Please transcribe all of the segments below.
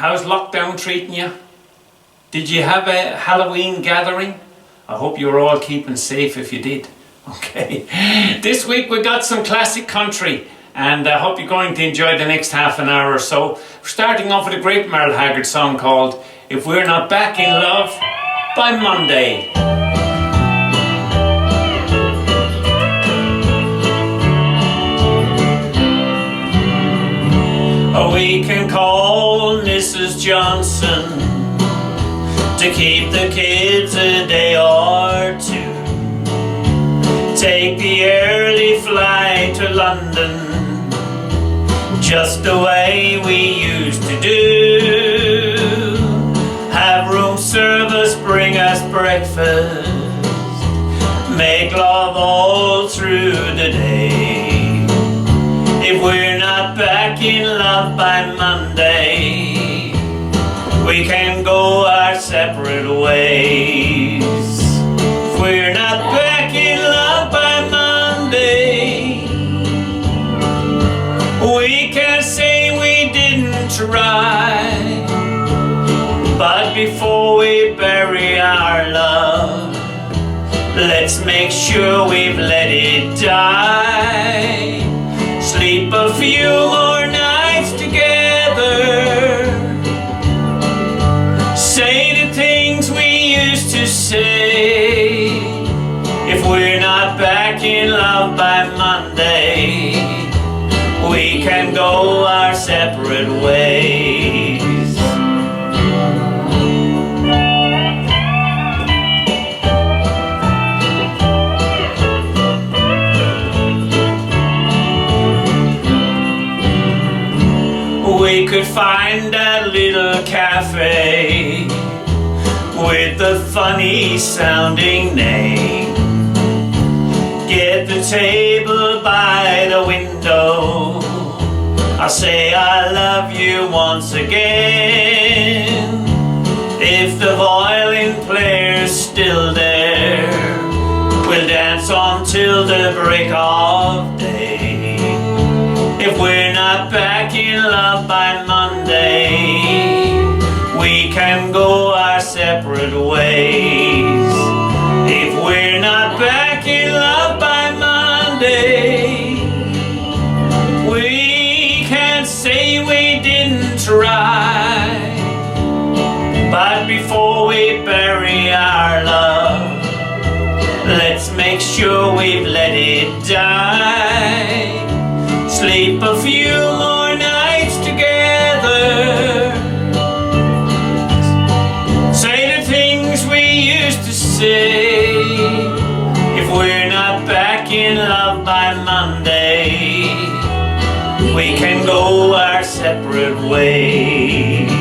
how's lockdown treating you? Did you have a Halloween gathering? I hope you're all keeping safe if you did. Okay. This week we got some classic country, and I hope you're going to enjoy the next half an hour or so. We're starting off with a great Merle Haggard song called If We're Not Back in Love by Monday. We can call Mrs. Johnson to keep the kids a day or two. Take the early flight to London, just the way we used to do. Have room service bring us breakfast, make love all through the day. If we're not back in love by Monday, we can go our separate ways. If we're not back in love by Monday, we can say we didn't try. But before we bury our love, let's make sure we've let it die. Sleep a few more nights together, say the things we used to say. If we're not back in love by Monday, we can go our separate ways. We could find that little cafe with the funny sounding name. Get the table by the window, I'll say I love you once again. If the violin player's still there, we'll dance on till the break of day. If we're not back in love by Monday, we can go our separate ways. If we're not back in love by Monday, we can say we didn't try. But before we bury our love, let's make sure we've let it die. Sleep a few more nights together, say the things we used to say. If we're not back in love by Monday, we can go our separate ways.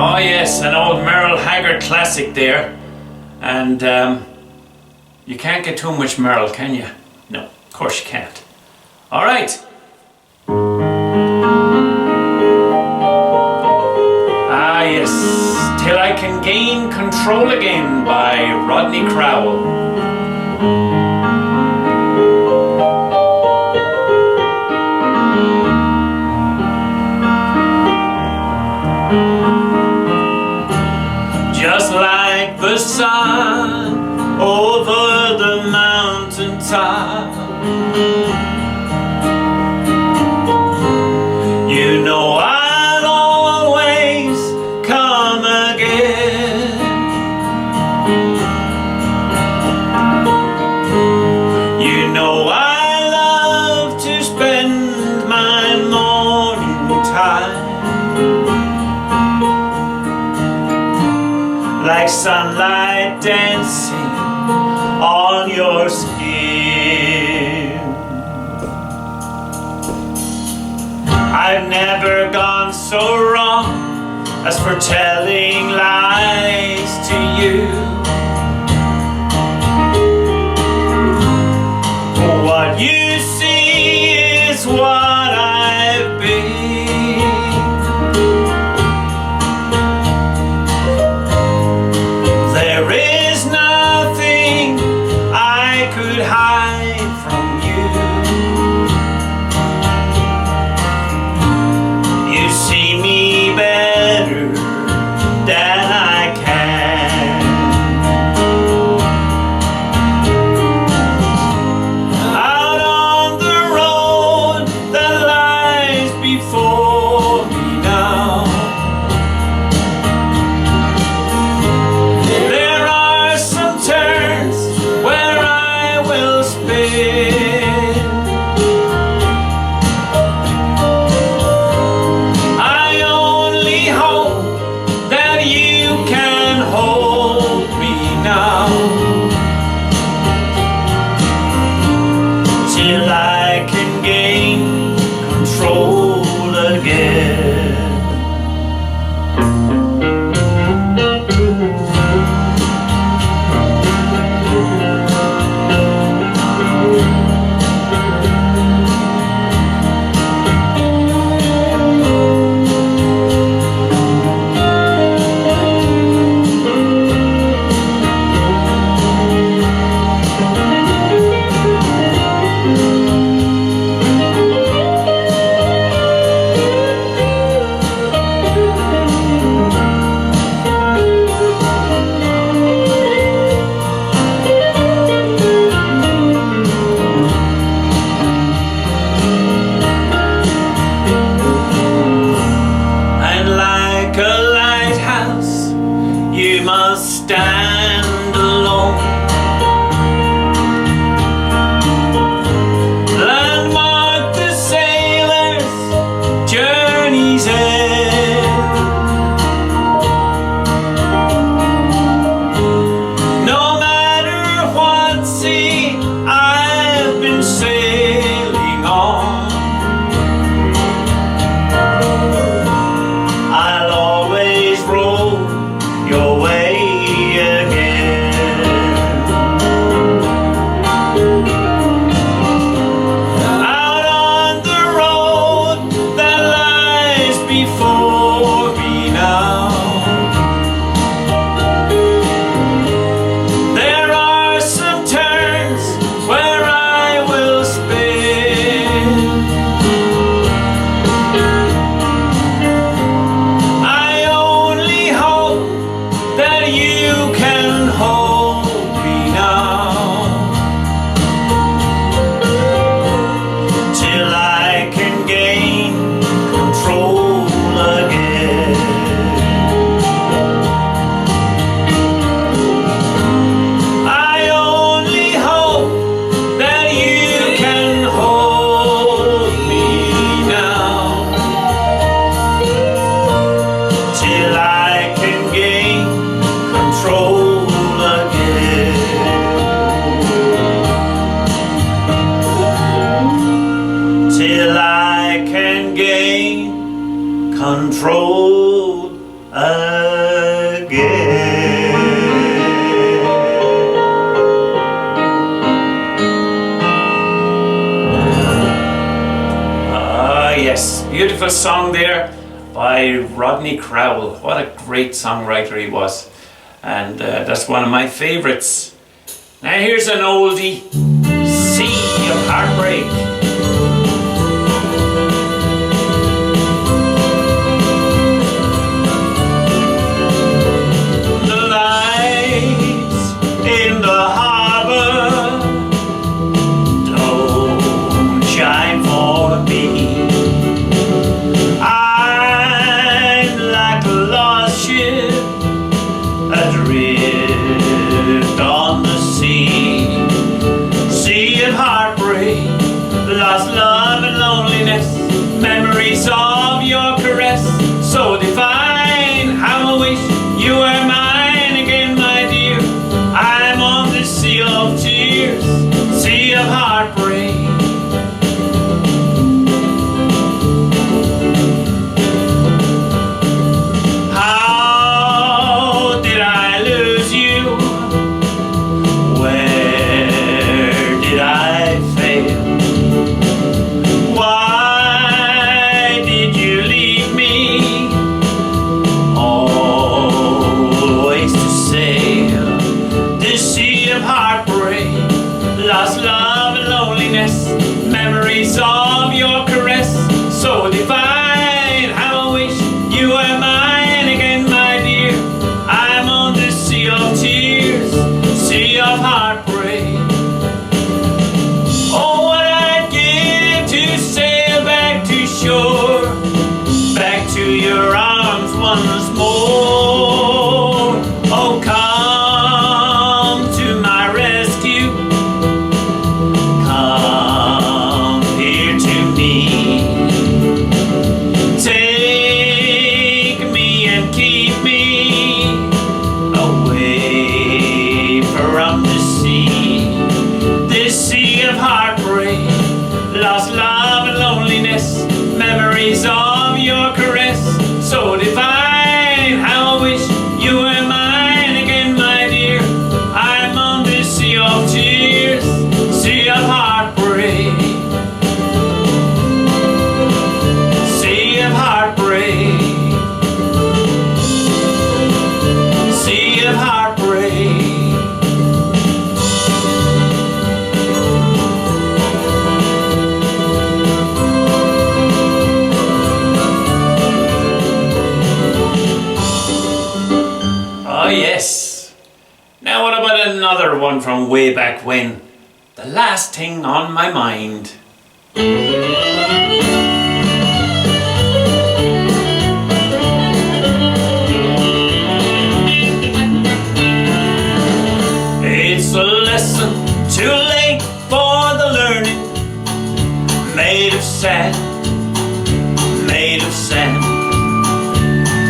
Oh yes, an old Merle Haggard classic there. And you can't get too much Merle, can you? No, of course you can't. All right. Ah yes, Till I Can Gain Control Again by Rodney Crowell. Just like the sun over the mountain top, you know I'll always come again. You know I love to spend my morning time like sunlight dancing on your skin. I've never gone so wrong as for telling lies to you. What you see is what I've been. There is nothing I control again. Ah, yes, beautiful song there by Rodney Crowell. What a great songwriter he was, and that's one of my favorites. Now here's an oldie, Sea of Heartbreak. Lost love and loneliness, memories of your caress, so divine. How I wish you were mine again, my dear. I'm on the sea of tears, sea of heartbreak. How did I lose you? Where did I fail? Why did you leave me always to sail this sea of heartbreak? Lost love and loneliness, memories of your caress, so divine. How I wish you were mine again, my dear. I'm on this sea of tears, sea of heartbreak. Oh, what I'd give to sail back to shore, back to your arms once more. Oh, come to my rescue, come here to me. Take me and keep me away from the sea, this sea of heartbreak. Lost love and loneliness, memories of your caress, so divine. How I wish you were mine again, my dear. I'm on this sea of tears, sea of heartbreak, sea of heartbreak, sea of heartbreak. Oh yes. Now what about another one from way back when? The Last Thing on My Mind. It's a lesson too late for the learning, made of sand, made of sand.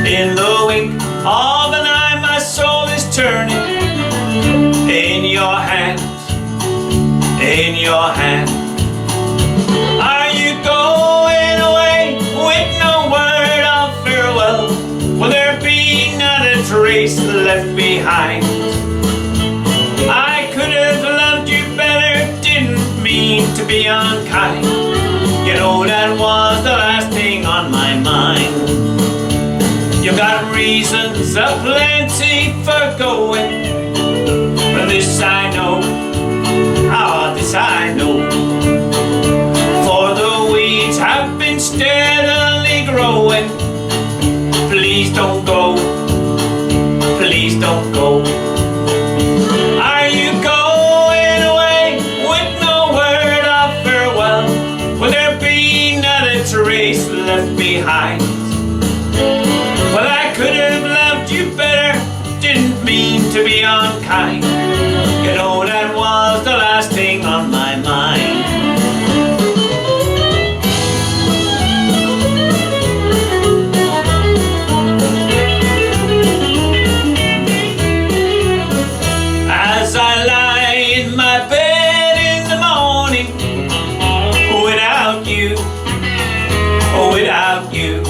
In the wink of an eye, my soul is turning. In your hand, in your hand. Are you going away with no word of farewell? Will there be not a trace left behind? I could have loved you better, didn't mean to be unkind. You know that was the last thing on my mind. You got reasons aplenty for going, but this I know, ah, this I know. For the weeds have been steadily growing. Please don't go, please don't go. Are you going away with no word of farewell? Will there be not a trace left behind? Well, I could have loved you better, didn't mean to be unkind. You know that was the last thing on my mind. As I lie in my bed in the morning, without you, without you,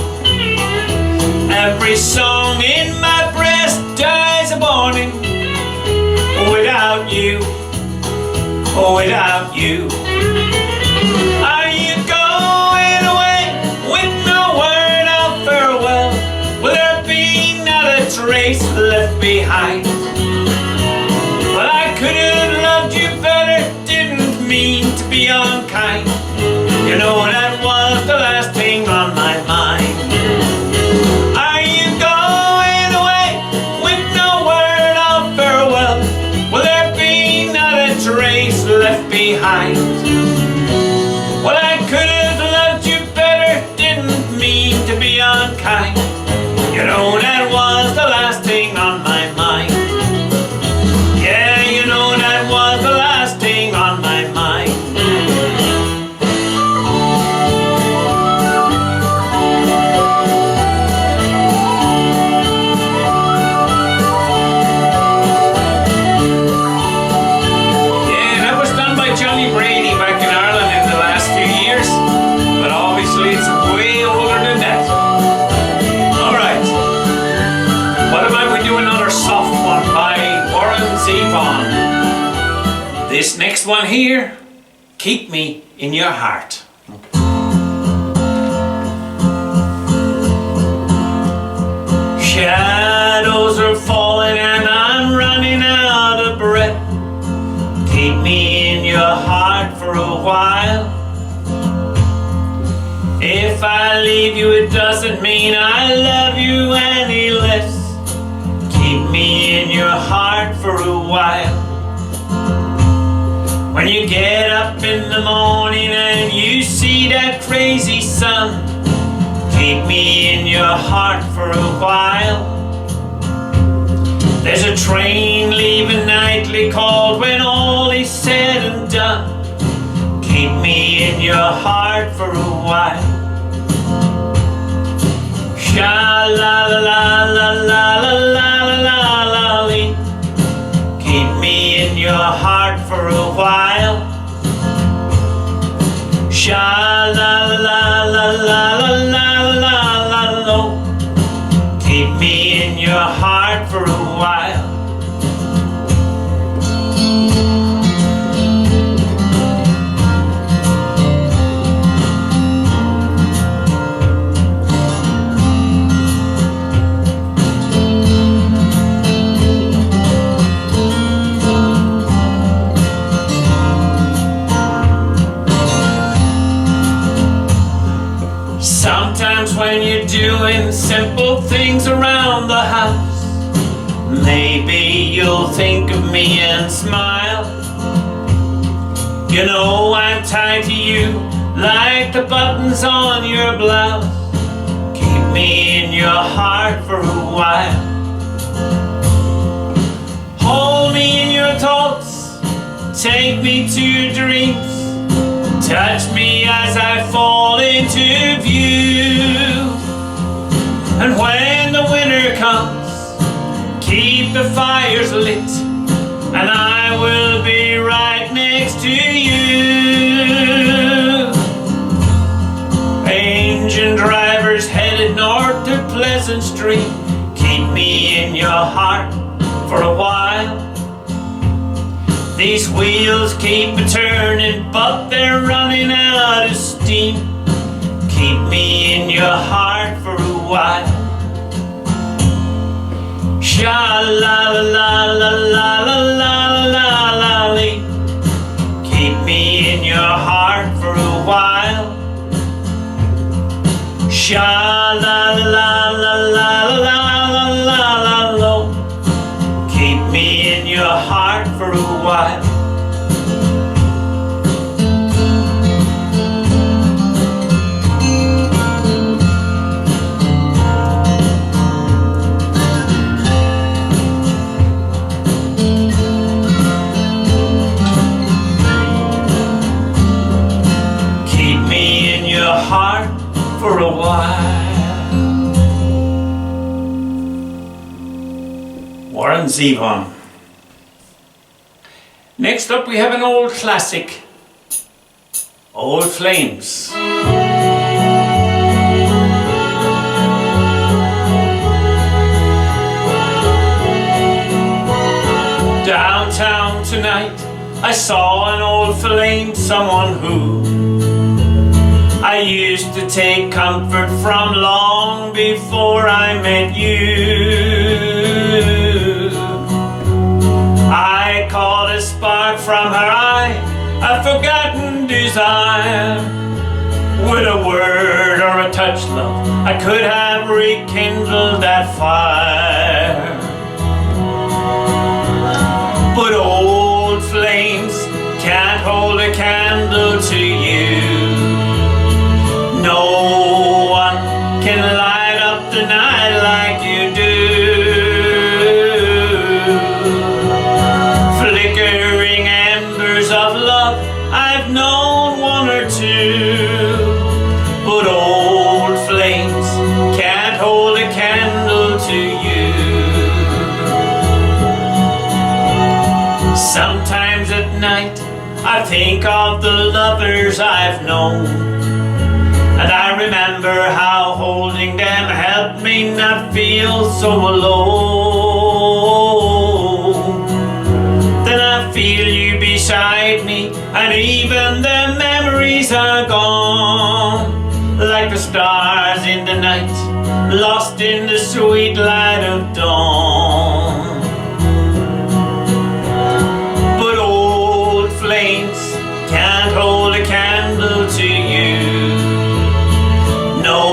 for without you. Are you going away with no word of farewell? Will there be not a trace left behind? Well, I could have loved you better, didn't mean to be unkind. You know that was the last thing on my mind. Are you going away with no word of farewell? Will there be not a trace left behind? Well, I could have loved you better, didn't mean to be unkind. You know that was the last thing on my mind. Yeah, you know that was the last thing on my mind. This next one here, Keep Me in Your Heart. Shadows are falling and I'm running out of breath. Keep me in your heart for a while. If I leave you, it doesn't mean I love you any less. Keep me in your heart for a while. When you get up in the morning and you see that crazy sun, keep me in your heart for a while. There's a train leaving nightly called when all is said and done. Keep me in your heart for a while. Sha la la la la la la la la la lee. Keep me in your heart for a while. Sha la la la la la la la la lo. Keep me in your heart for a while. Sometimes when you're doing simple things around the house, maybe you'll think of me and smile. You know I'm tied to you like the buttons on your blouse. Keep me in your heart for a while. Hold me in your thoughts, take me to dreams. Touch me as I fall into view. And when the winter comes, keep the fires lit, and I will be right next to you. Engine drivers headed north to Pleasant Street, keep me in your heart for a while. These wheels keep a-turning, but they're running out of steam. Keep me in your heart for a while. Sha la la la la la la la la la lee. Keep me in your heart for a while. Sha la la la la la la la la la lo. Keep me in your heart for a while. Keep me in your heart for a while. Warren Zevon. Next up we have an old classic, Old Flames. Downtown tonight, I saw an old flame, someone who I used to take comfort from long before I met you. I caught a spark from her eye, a forgotten desire. With a word or a touch, love, I could have rekindled that fire. But old flames can't hold a candle to you. No one can light up the night like you do. Flickering embers of love, I've known one or two. But old flames can't hold a candle to you. Sometimes at night I think of the lovers I've known, and I remember how holding them helped me not feel so alone. Then I feel you beside me, and even the memories are gone. Like the stars in the night, lost in the sweet light of dawn. But old flames can't hold a candle to you. No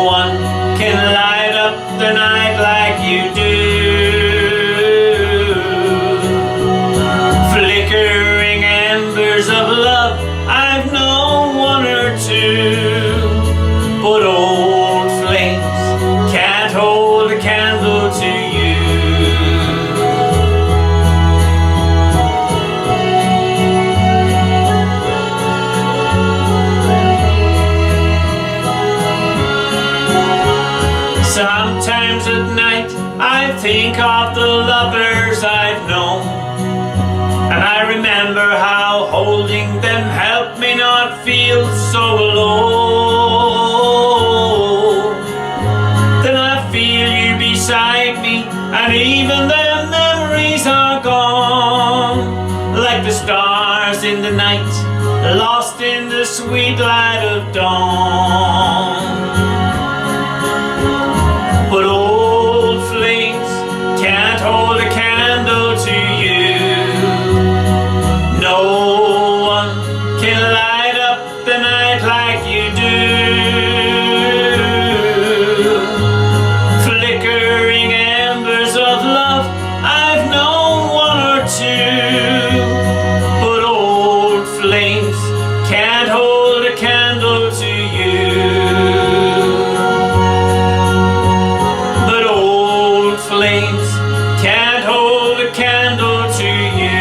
one can light up the night like you do. Flickering embers of love, I've known one or two. But old flames can't hold a candle to you. Sometimes at night I think of the lovers I've known, and I remember how holding them helped me not feel so alone. Then I feel you beside me, and even the memories are gone. Like the stars in the night, lost in the sweet light of dawn. But old flames can't hold a candle to you. No one can light up the night like you do. Flickering embers of love, I've known one or two. But old flames can't hold a candle to you. Flames can't hold a candle to you.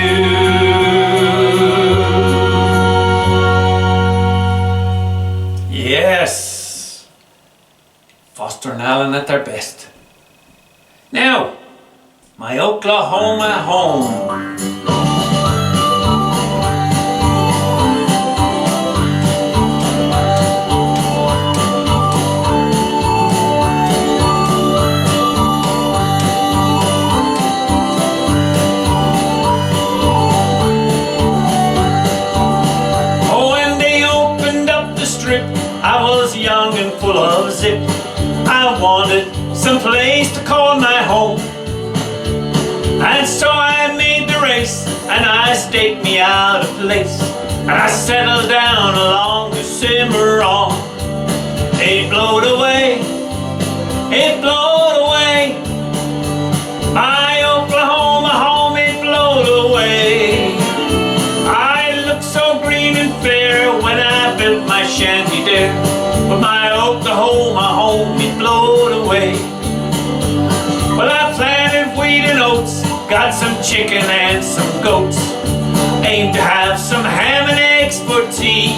Yes, Foster and Allen at their best. Now, my Oklahoma home. I was young and full of zip. I wanted some place to call my home, and so I made the race, and I staked me out a place, and I settled down along the Cimarron. It blowed away, it blowed away. My Oklahoma home, it blowed away. I looked so green and fair when I built my shanty there, but my Oklahoma home, it blowed away. Well, I planted wheat and oats, got some chicken and some goats, aimed to have some ham and eggs for tea.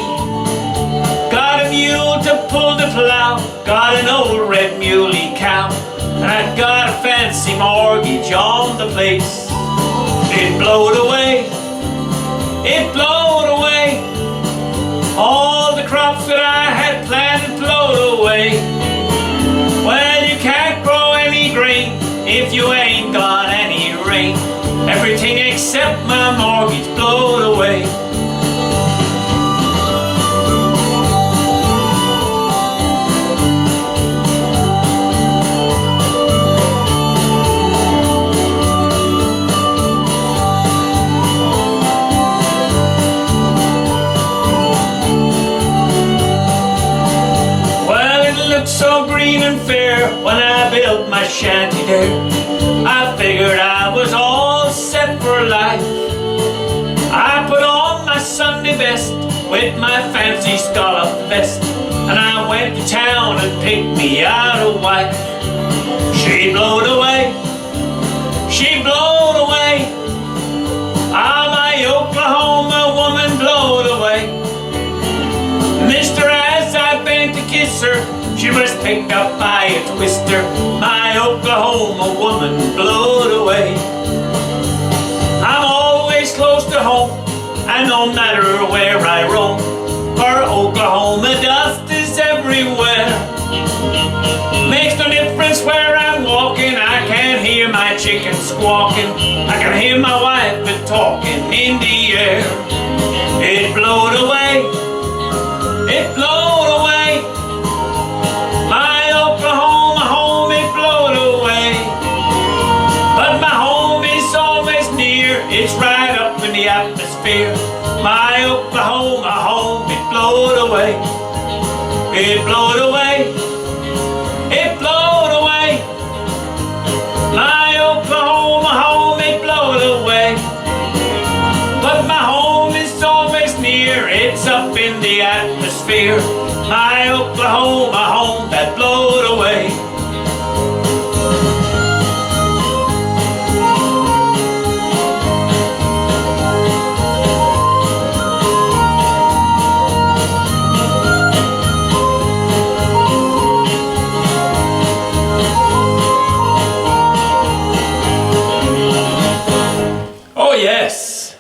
Got a mule to pull the plow, got an old red muley cow, and I got a fancy mortgage on the place. It blowed away, it blowed away. All the crops that I had planted blowed away. Well, you can't grain if you ain't got any rain. Everything except my my mortgage blowed away. So green and fair when I built my shanty there. I figured I was all set for life. I put on my Sunday best with my fancy scallop vest, and I went to town and picked me out a wife. She blowed away, she blowed away. Ah, my Oklahoma woman blowed away. Mister, as I bent to kiss her, she was picked up by a twister. My Oklahoma woman blowed away. I'm always close to home, and no matter where I roam, for Oklahoma dust is everywhere. Makes no difference where I'm walking, I can hear my chickens squawking, I can hear my wife talking in the air. It blowed away, it blowed away. My Oklahoma home, it blowed away. But my home is always near, it's right up in the atmosphere. My Oklahoma home, it blowed away. It blowed away, it blowed away. My Oklahoma home, it blowed away. But my home is always near, it's up in the atmosphere. My Oklahoma home that blowed away. Oh yes,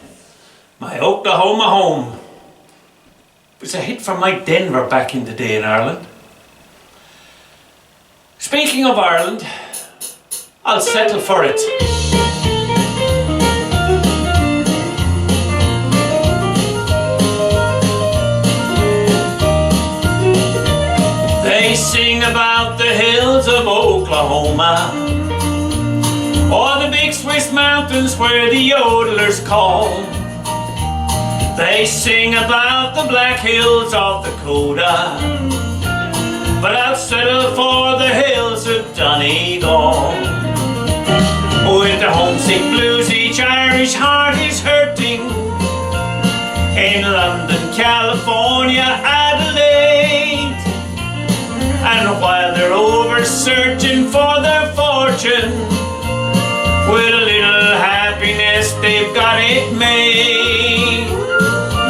my Oklahoma home. It was a hit from Mike Denver back in the day in Ireland. Speaking of Ireland, I'll settle for it. They sing about the hills of Oklahoma, or the big Swiss mountains where the yodelers call. They sing about the black hills of Dakota, but I'll settle for the hills of Donegal. With the homesick blues, each Irish heart is hurting. In London, California, Adelaide. And while they're over searching for their fortune, with a little happiness they've got it made.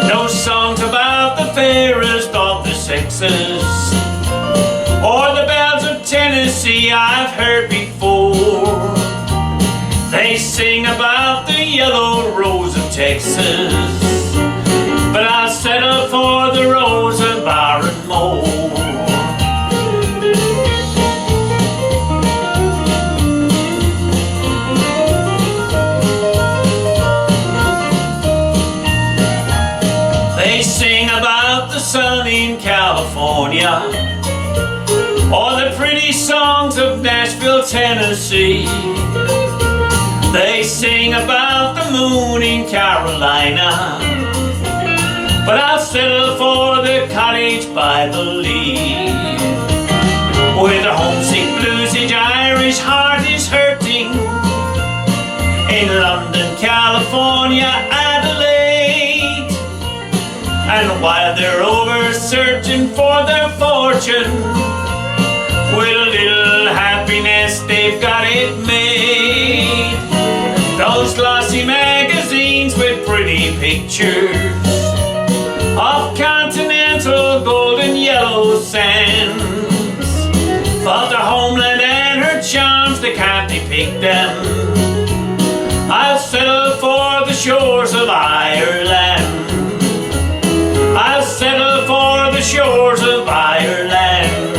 No songs about the fairest of the sexes, or the bells of Tennessee I've heard before. They sing about the yellow rose of Texas, but I'll settle for the rose of Barrymore. They sing about the sun in California, or the pretty songs of Nashville, Tennessee. They sing about the moon in Carolina, but I'll settle for the cottage by the Lee. With a homesick blues, each Irish heart is hurting. In London, California, Adelaide. And while they're over searching for their fortune, with a little happiness they've got it made. Those glossy magazines with pretty pictures of continental golden yellow sands, but the homeland and her charms, they can't depict them. I'll settle for the shores of Ireland. I'll settle for the shores of Ireland.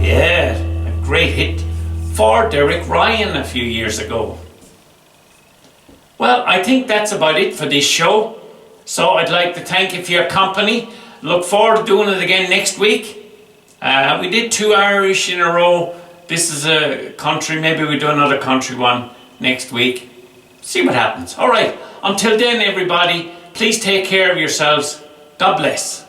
Yeah, a great hit for Derek Ryan a few years ago. Well, I think that's about it for this show. So I'd like to thank you for your company. Look forward to doing it again next week. We did 2 Irish in a row. This is a country. Maybe we do another country one next week. See what happens. All right. Until then, everybody, please take care of yourselves. God bless.